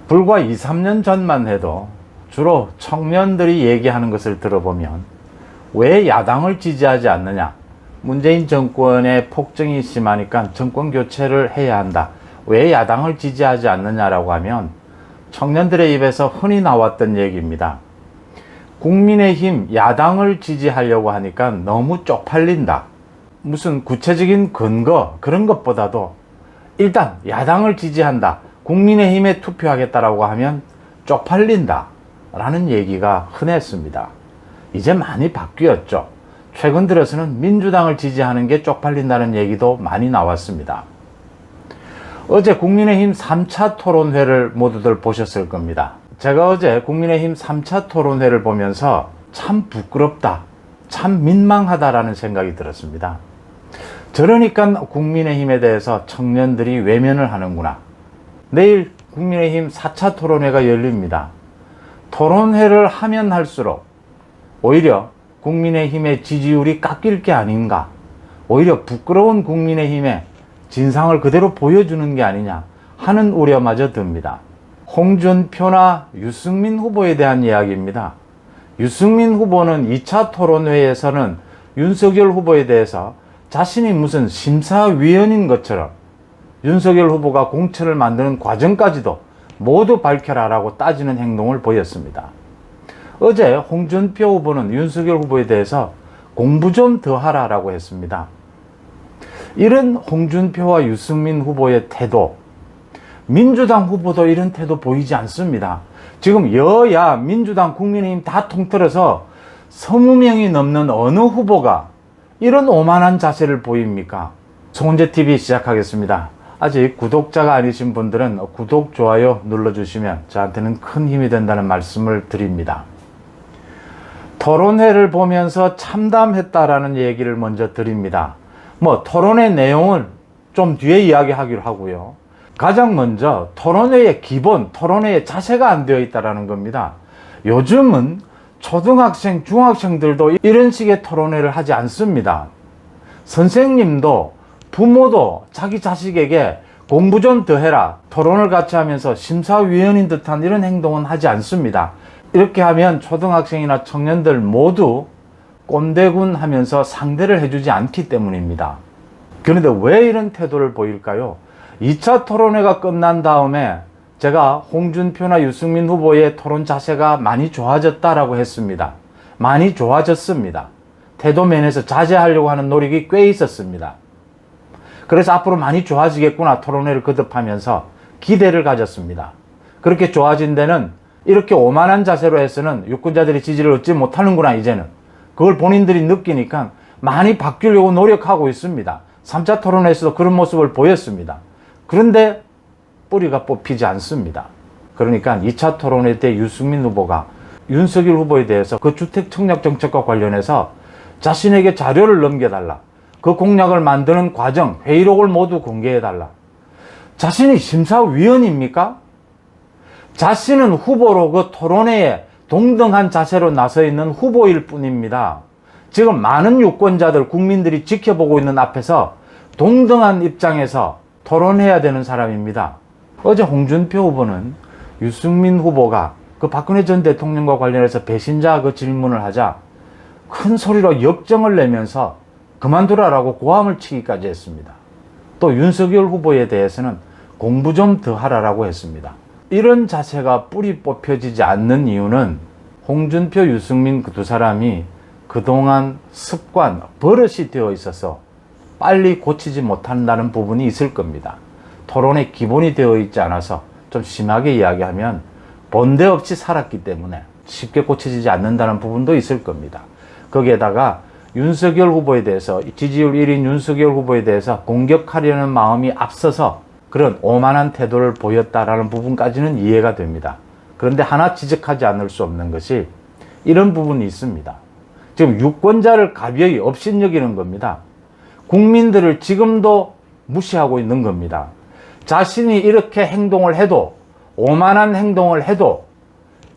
불과 2, 3년 전만 해도 주로 청년들이 얘기하는 것을 들어보면 왜 야당을 지지하지 않느냐, 문재인 정권의 폭정이 심하니까 정권 교체를 해야 한다, 왜 야당을 지지하지 않느냐라고 하면 청년들의 입에서 흔히 나왔던 얘기입니다. 국민의힘 야당을 지지하려고 하니까 너무 쪽팔린다. 무슨 구체적인 근거 그런 것보다도 일단 야당을 지지한다, 국민의힘에 투표하겠다라고 하면 쪽팔린다 라는 얘기가 흔했습니다. 이제 많이 바뀌었죠. 최근 들어서는 민주당을 지지하는 게 쪽팔린다는 얘기도 많이 나왔습니다. 어제 국민의힘 3차 토론회를 모두들 보셨을 겁니다. 제가 어제 국민의힘 3차 토론회를 보면서 참 부끄럽다, 참 민망하다라는 생각이 들었습니다. 저러니까 국민의힘에 대해서 청년들이 외면을 하는구나. 내일 국민의힘 4차 토론회가 열립니다. 토론회를 하면 할수록 오히려 국민의힘의 지지율이 깎일 게 아닌가, 오히려 부끄러운 국민의힘의 진상을 그대로 보여주는 게 아니냐 하는 우려마저 듭니다. 홍준표나 유승민 후보에 대한 이야기입니다. 유승민 후보는 2차 토론회에서는 윤석열 후보에 대해서 자신이 무슨 심사위원인 것처럼 윤석열 후보가 공천을 만드는 과정까지도 모두 밝혀라라고 따지는 행동을 보였습니다. 어제 홍준표 후보는 윤석열 후보에 대해서 공부 좀 더 하라라고 했습니다. 이런 홍준표와 유승민 후보의 태도, 민주당 후보도 이런 태도 보이지 않습니다. 지금 여야 민주당 국민의힘 다 통틀어서 20명이 넘는 어느 후보가 이런 오만한 자세를 보입니까? 송은재TV 시작하겠습니다. 아직 구독자가 아니신 분들은 구독, 좋아요 눌러주시면 저한테는 큰 힘이 된다는 말씀을 드립니다. 토론회를 보면서 참담했다라는 얘기를 먼저 드립니다. 토론회 내용을 좀 뒤에 이야기하기로 하고요. 가장 먼저 토론회의 기본, 토론회의 자세가 안 되어 있다는 겁니다. 요즘은 초등학생, 중학생들도 이런 식의 토론회를 하지 않습니다. 선생님도 부모도 자기 자식에게 공부 좀 더 해라, 토론을 같이 하면서 심사위원인 듯한 이런 행동은 하지 않습니다. 이렇게 하면 초등학생이나 청년들 모두 꼰대군 하면서 상대를 해주지 않기 때문입니다. 그런데 왜 이런 태도를 보일까요? 2차 토론회가 끝난 다음에 제가 홍준표나 유승민 후보의 토론 자세가 많이 좋아졌다라고 했습니다. 많이 좋아졌습니다. 태도 면에서 자제하려고 하는 노력이 꽤 있었습니다. 그래서 앞으로 많이 좋아지겠구나 토론회를 거듭하면서 기대를 가졌습니다. 그렇게 좋아진 데는 이렇게 오만한 자세로 해서는 유권자들이 지지를 얻지 못하는구나. 이제는 그걸 본인들이 느끼니까 많이 바뀌려고 노력하고 있습니다. 3차 토론회에서도 그런 모습을 보였습니다. 그런데 뿌리가 뽑히지 않습니다. 그러니까 2차 토론회 때 유승민 후보가 윤석열 후보에 대해서 그 주택 청약 정책과 관련해서 자신에게 자료를 넘겨달라, 그 공약을 만드는 과정, 회의록을 모두 공개해달라. 자신이 심사위원입니까? 자신은 후보로 그 토론회에 동등한 자세로 나서 있는 후보일 뿐입니다. 지금 많은 유권자들, 국민들이 지켜보고 있는 앞에서 동등한 입장에서 토론해야 되는 사람입니다. 어제 홍준표 후보는 유승민 후보가 그 박근혜 전 대통령과 관련해서 배신자 그 질문을 하자 큰 소리로 역정을 내면서 그만두라라고 고함을 치기까지 했습니다. 또 윤석열 후보에 대해서는 공부 좀 더 하라라고 했습니다. 이런 자세가 뿌리 뽑혀지지 않는 이유는 홍준표, 유승민 그 두 사람이 그동안 습관, 버릇이 되어 있어서 빨리 고치지 못한다는 부분이 있을 겁니다. 토론의 기본이 되어 있지 않아서, 좀 심하게 이야기하면 본데 없이 살았기 때문에 쉽게 고쳐지지 않는다는 부분도 있을 겁니다. 거기에다가 윤석열 후보에 대해서, 지지율 1위인 윤석열 후보에 대해서 공격하려는 마음이 앞서서 그런 오만한 태도를 보였다라는 부분까지는 이해가 됩니다. 그런데 하나 지적하지 않을 수 없는 것이 이런 부분이 있습니다. 지금 유권자를 가벼이 업신여기는 겁니다. 국민들을 지금도 무시하고 있는 겁니다. 자신이 이렇게 행동을 해도, 오만한 행동을 해도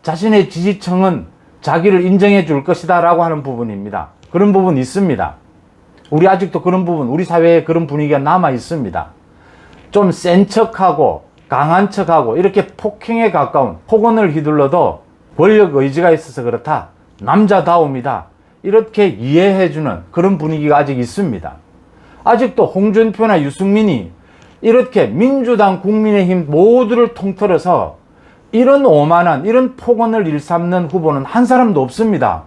자신의 지지층은 자기를 인정해 줄 것이다 라고 하는 부분입니다. 그런 부분이 있습니다. 우리 아직도 그런 부분, 우리 사회에 그런 분위기가 남아 있습니다. 좀 센 척하고 강한 척하고 이렇게 폭행에 가까운 폭언을 휘둘러도 권력 의지가 있어서 그렇다. 남자다움이다. 이렇게 이해해주는 그런 분위기가 아직 있습니다. 아직도 홍준표나 유승민이 이렇게 민주당, 국민의힘 모두를 통틀어서 이런 오만한, 이런 폭언을 일삼는 후보는 한 사람도 없습니다.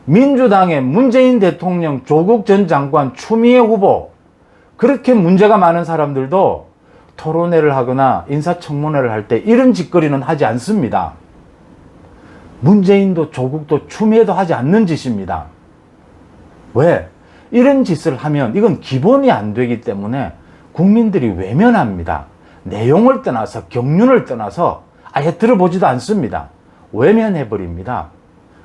민주당의 문재인 대통령, 조국 전 장관, 추미애 후보, 그렇게 문제가 많은 사람들도 토론회를 하거나 인사청문회를 할 때 이런 짓거리는 하지 않습니다. 문재인도 조국도 추미애도 하지 않는 짓입니다. 왜? 이런 짓을 하면 이건 기본이 안 되기 때문에 국민들이 외면합니다. 내용을 떠나서, 경륜을 떠나서 아예 들어보지도 않습니다. 외면해버립니다.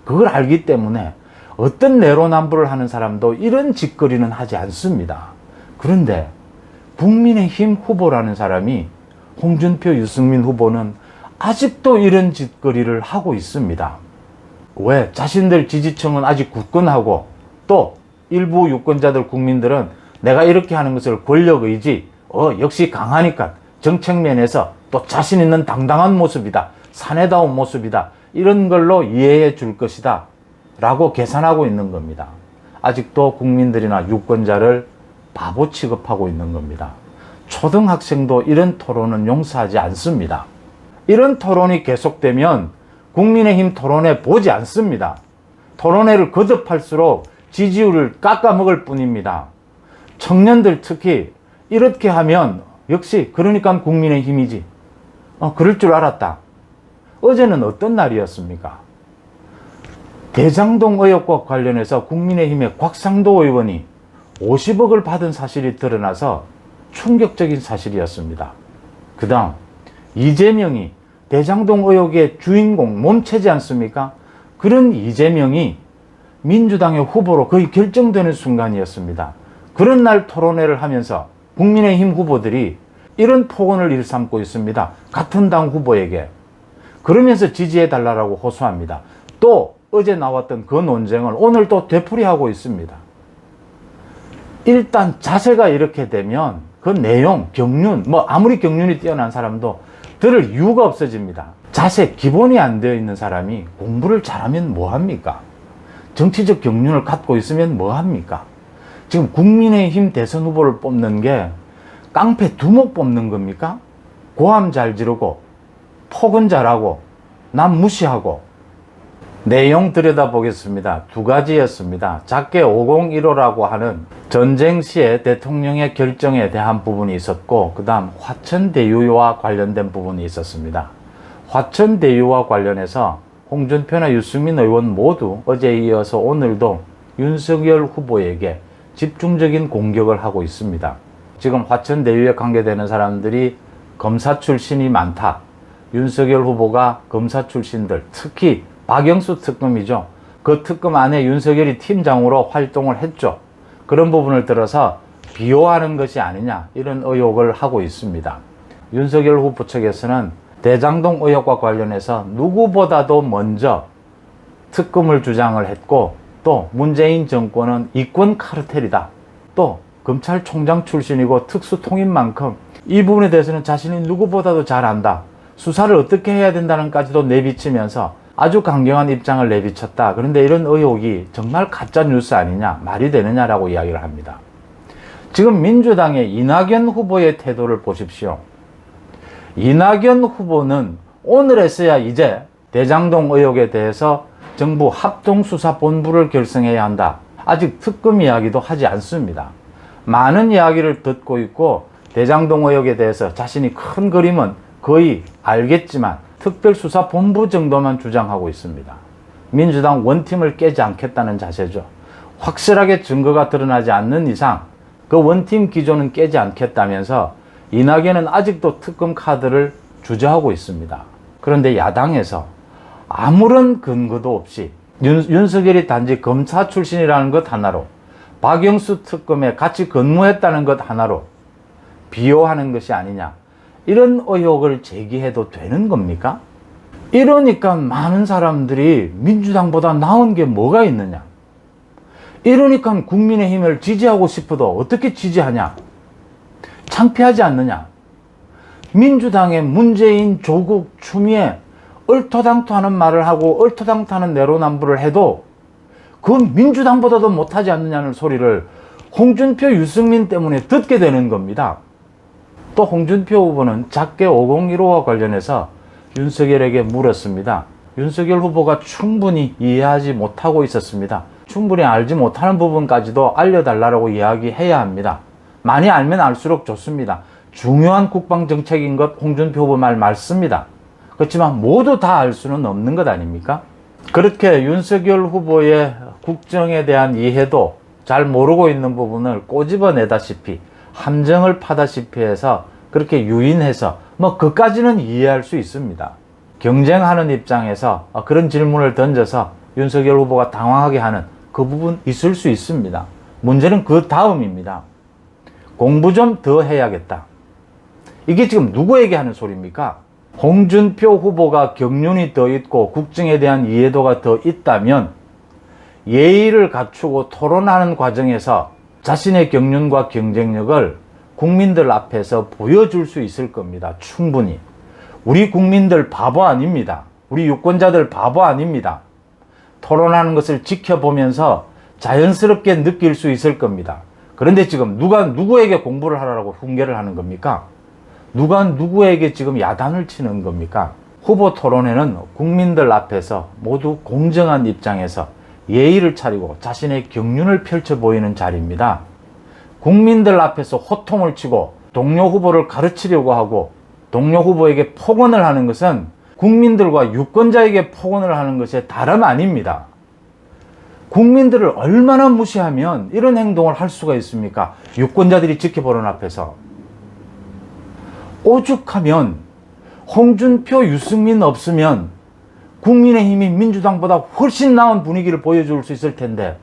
그걸 알기 때문에 어떤 내로남불을 하는 사람도 이런 짓거리는 하지 않습니다. 그런데 국민의힘 후보라는 사람이, 홍준표, 유승민 후보는 아직도 이런 짓거리를 하고 있습니다. 왜? 자신들 지지층은 아직 굳건하고, 또 일부 유권자들, 국민들은 내가 이렇게 하는 것을 권력의지, 역시 강하니까 정책면에서 또 자신 있는 당당한 모습이다, 사내다운 모습이다, 이런 걸로 이해해 줄 것이다 라고 계산하고 있는 겁니다. 아직도 국민들이나 유권자를 바보 취급하고 있는 겁니다. 초등학생도 이런 토론은 용서하지 않습니다. 이런 토론이 계속되면 국민의힘 토론회 보지 않습니다. 토론회를 거듭할수록 지지율을 깎아먹을 뿐입니다. 청년들 특히 이렇게 하면 역시 그러니까 국민의힘이지. 그럴 줄 알았다. 어제는 어떤 날이었습니까? 대장동 의혹과 관련해서 국민의힘의 곽상도 의원이 50억을 받은 사실이 드러나서 충격적인 사실이었습니다. 그 다음 이재명이 대장동 의혹의 주인공, 몸체지 않습니까? 그런 이재명이 민주당의 후보로 거의 결정되는 순간이었습니다. 그런 날 토론회를 하면서 국민의힘 후보들이 이런 폭언을 일삼고 있습니다. 같은 당 후보에게. 그러면서 지지해달라고 호소합니다. 또 어제 나왔던 그 논쟁을 오늘 또 되풀이하고 있습니다. 일단 자세가 이렇게 되면 그 내용, 경륜, 아무리 경륜이 뛰어난 사람도 들을 이유가 없어집니다. 자세, 기본이 안 되어 있는 사람이 공부를 잘하면 뭐합니까? 정치적 경륜을 갖고 있으면 뭐합니까? 지금 국민의힘 대선 후보를 뽑는 게 깡패 두목 뽑는 겁니까? 고함 잘 지르고, 폭언 잘하고, 남 무시하고. 내용 들여다보겠습니다. 두 가지였습니다. 작게 501호라고 하는 전쟁 시에 대통령의 결정에 대한 부분이 있었고, 그 다음 화천대유와 관련된 부분이 있었습니다. 화천대유와 관련해서 홍준표나 유승민 의원 모두 어제에 이어서 오늘도 윤석열 후보에게 집중적인 공격을 하고 있습니다. 지금 화천대유에 관계되는 사람들이 검사 출신이 많다. 윤석열 후보가 검사 출신들, 특히 박영수 특검이죠. 그 특검 안에 윤석열이 팀장으로 활동을 했죠. 그런 부분을 들어서 비호하는 것이 아니냐, 이런 의혹을 하고 있습니다. 윤석열 후보 측에서는 대장동 의혹과 관련해서 누구보다도 먼저 특검을 주장을 했고, 또 문재인 정권은 이권 카르텔이다. 또 검찰총장 출신이고 특수통인 만큼 이 부분에 대해서는 자신이 누구보다도 잘 안다. 수사를 어떻게 해야 된다는까지도 내비치면서 아주 강경한 입장을 내비쳤다. 그런데 이런 의혹이 정말 가짜뉴스 아니냐, 말이 되느냐라고 이야기를 합니다. 지금 민주당의 이낙연 후보의 태도를 보십시오. 이낙연 후보는 오늘에서야 이제 대장동 의혹에 대해서 정부 합동수사본부를 결성해야 한다. 아직 특검 이야기도 하지 않습니다. 많은 이야기를 듣고 있고 대장동 의혹에 대해서 자신이 큰 그림은 거의 알겠지만 특별수사본부 정도만 주장하고 있습니다. 민주당 원팀을 깨지 않겠다는 자세죠. 확실하게 증거가 드러나지 않는 이상 그 원팀 기조는 깨지 않겠다면서 이낙연은 아직도 특검 카드를 주저하고 있습니다. 그런데 야당에서 아무런 근거도 없이 윤석열이 단지 검사 출신이라는 것 하나로, 박영수 특검에 같이 근무했다는 것 하나로 비호하는 것이 아니냐, 이런 의혹을 제기해도 되는 겁니까? 이러니까 많은 사람들이 민주당보다 나은 게 뭐가 있느냐, 이러니까 국민의힘을 지지하고 싶어도 어떻게 지지하냐, 창피하지 않느냐. 민주당의 문재인, 조국, 추미애 얼토당토하는 말을 하고 얼토당토하는 내로남불을 해도 그건 민주당보다도 못하지 않느냐는 소리를 홍준표, 유승민 때문에 듣게 되는 겁니다. 또 홍준표 후보는 작게 5015와 관련해서 윤석열에게 물었습니다. 윤석열 후보가 충분히 이해하지 못하고 있었습니다. 충분히 알지 못하는 부분까지도 알려달라고 이야기해야 합니다. 많이 알면 알수록 좋습니다. 중요한 국방정책인 것 홍준표 후보 말 맞습니다. 그렇지만 모두 다 알 수는 없는 것 아닙니까? 그렇게 윤석열 후보의 국정에 대한 이해도 잘 모르고 있는 부분을 꼬집어내다시피 함정을 파다시피 해서 그렇게 유인해서 그까지는 이해할 수 있습니다. 경쟁하는 입장에서 그런 질문을 던져서 윤석열 후보가 당황하게 하는 그 부분 있을 수 있습니다. 문제는 그 다음입니다. 공부 좀 더 해야겠다. 이게 지금 누구에게 하는 소리입니까? 홍준표 후보가 경륜이 더 있고 국정에 대한 이해도가 더 있다면 예의를 갖추고 토론하는 과정에서 자신의 경륜과 경쟁력을 국민들 앞에서 보여줄 수 있을 겁니다. 충분히. 우리 국민들 바보 아닙니다. 우리 유권자들 바보 아닙니다. 토론하는 것을 지켜보면서 자연스럽게 느낄 수 있을 겁니다. 그런데 지금 누가 누구에게 공부를 하라고 훈계를 하는 겁니까? 누가 누구에게 지금 야단을 치는 겁니까? 후보 토론회는 국민들 앞에서 모두 공정한 입장에서 예의를 차리고 자신의 경륜을 펼쳐 보이는 자리입니다. 국민들 앞에서 호통을 치고 동료 후보를 가르치려고 하고 동료 후보에게 폭언을 하는 것은 국민들과 유권자에게 폭언을 하는 것이 다름 아닙니다. 국민들을 얼마나 무시하면 이런 행동을 할 수가 있습니까? 유권자들이 지켜보는 앞에서. 오죽하면 홍준표, 유승민 없으면 국민의힘이 민주당보다 훨씬 나은 분위기를 보여줄 수 있을 텐데,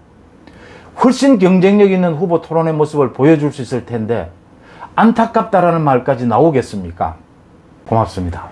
훨씬 경쟁력 있는 후보 토론의 모습을 보여줄 수 있을 텐데 안타깝다라는 말까지 나오겠습니까? 고맙습니다.